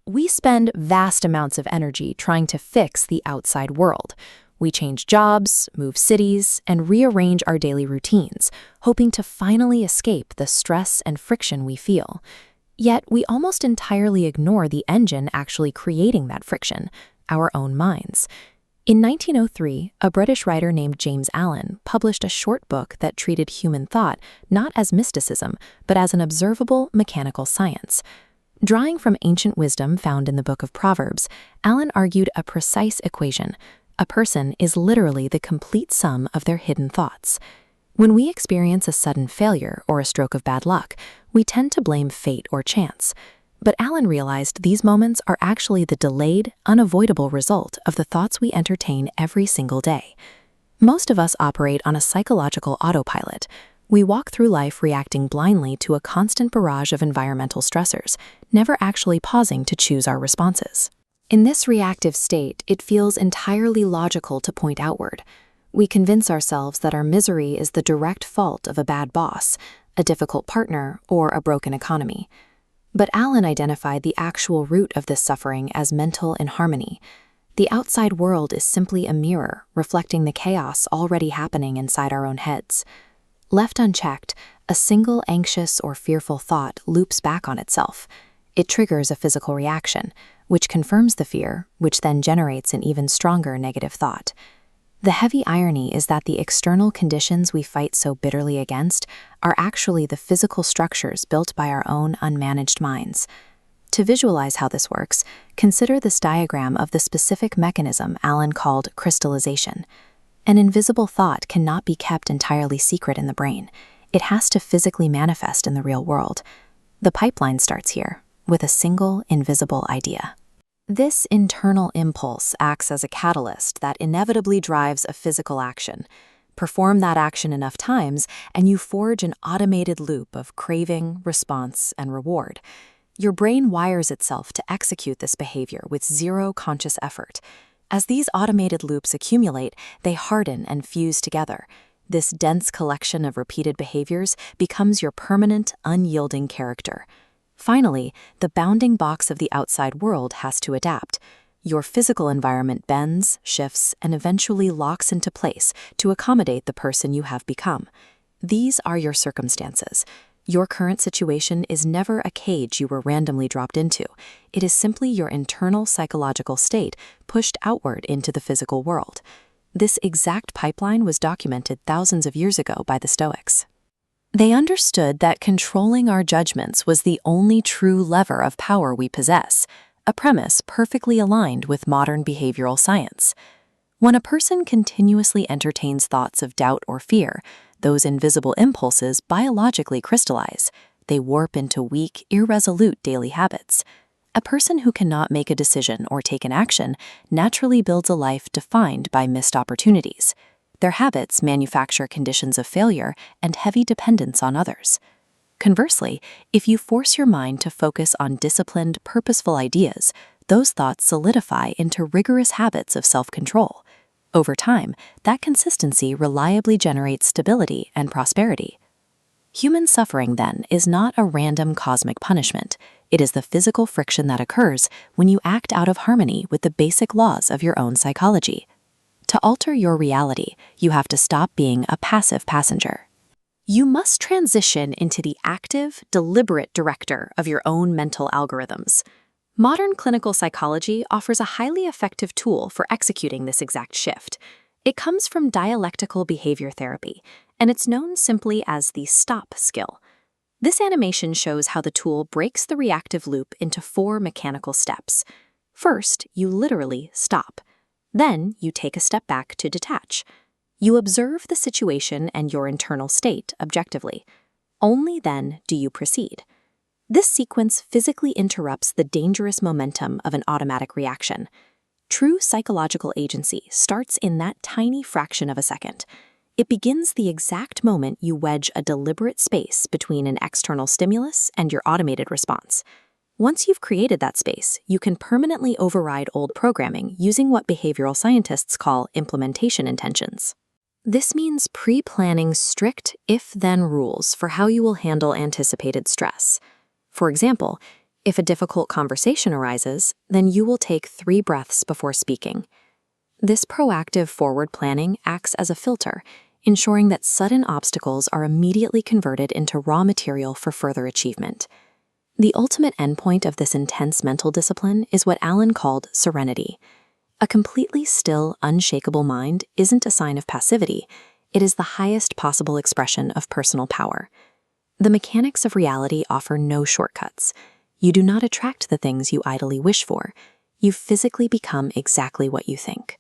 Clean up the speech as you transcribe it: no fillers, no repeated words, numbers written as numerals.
We spend vast amounts of energy trying to fix the outside world. We change jobs, move cities, and rearrange our daily routines, hoping to finally escape the stress and friction we feel. Yet we almost entirely ignore the engine actually creating that friction, our own minds. In 1903, a British writer named James Allen published a short book that treated human thought not as mysticism, but as an observable mechanical science. Drawing from ancient wisdom found in the book of Proverbs, Allen argued a precise equation. A person is literally the complete sum of their hidden thoughts. When we experience a sudden failure or a stroke of bad luck, we tend to blame fate or chance. But Allen realized these moments are actually the delayed, unavoidable result of the thoughts we entertain every single day. Most of us operate on a psychological autopilot. We walk through life reacting blindly to a constant barrage of environmental stressors, never actually pausing to choose our responses. In this reactive state, it feels entirely logical to point outward. We convince ourselves that our misery is the direct fault of a bad boss, a difficult partner, or a broken economy. But Allen identified the actual root of this suffering as mental inharmony. The outside world is simply a mirror reflecting the chaos already happening inside our own heads. Left unchecked, a single anxious or fearful thought loops back on itself. It triggers a physical reaction, which confirms the fear, which then generates an even stronger negative thought. The heavy irony is that the external conditions we fight so bitterly against are actually the physical structures built by our own unmanaged minds. To visualize how this works, consider this diagram of the specific mechanism Allen called crystallization. An invisible thought cannot be kept entirely secret in the brain. It has to physically manifest in the real world. The pipeline starts here, with a single invisible idea. This internal impulse acts as a catalyst that inevitably drives a physical action. Perform that action enough times, and you forge an automated loop of craving, response, and reward. Your brain wires itself to execute this behavior with zero conscious effort. As these automated loops accumulate, they harden and fuse together. This dense collection of repeated behaviors becomes your permanent, unyielding character. Finally, the bounding box of the outside world has to adapt. Your physical environment bends, shifts, and eventually locks into place to accommodate the person you have become. These are your circumstances. Your current situation is never a cage you were randomly dropped into. It is simply your internal psychological state pushed outward into the physical world. This exact pipeline was documented thousands of years ago by the Stoics. They understood that controlling our judgments was the only true lever of power we possess, a premise perfectly aligned with modern behavioral science. When a person continuously entertains thoughts of doubt or fear, those invisible impulses biologically crystallize. They warp into weak, irresolute daily habits. A person who cannot make a decision or take an action naturally builds a life defined by missed opportunities. Their habits manufacture conditions of failure and heavy dependence on others. Conversely, if you force your mind to focus on disciplined, purposeful ideas, those thoughts solidify into rigorous habits of self-control. Over time, that consistency reliably generates stability and prosperity. Human suffering, then, is not a random cosmic punishment. It is the physical friction that occurs when you act out of harmony with the basic laws of your own psychology. To alter your reality, you have to stop being a passive passenger. You must transition into the active, deliberate director of your own mental algorithms. Modern clinical psychology offers a highly effective tool for executing this exact shift. It comes from dialectical behavior therapy, and it's known simply as the stop skill. This animation shows how the tool breaks the reactive loop into 4 mechanical steps. First, you literally stop. Then, you take a step back to detach. You observe the situation and your internal state objectively. Only then do you proceed. This sequence physically interrupts the dangerous momentum of an automatic reaction. True psychological agency starts in that tiny fraction of a second. It begins the exact moment you wedge a deliberate space between an external stimulus and your automated response. Once you've created that space, you can permanently override old programming using what behavioral scientists call implementation intentions. This means pre-planning strict if-then rules for how you will handle anticipated stress. For example, If a difficult conversation arises, then you will take 3 breaths before speaking. This proactive forward planning acts as a filter, ensuring that sudden obstacles are immediately converted into raw material for further achievement. The ultimate endpoint of this intense mental discipline is what Allen called serenity. A completely still, unshakable mind isn't a sign of passivity, it is the highest possible expression of personal power. The mechanics of reality offer no shortcuts. You do not attract the things you idly wish for. You physically become exactly what you think.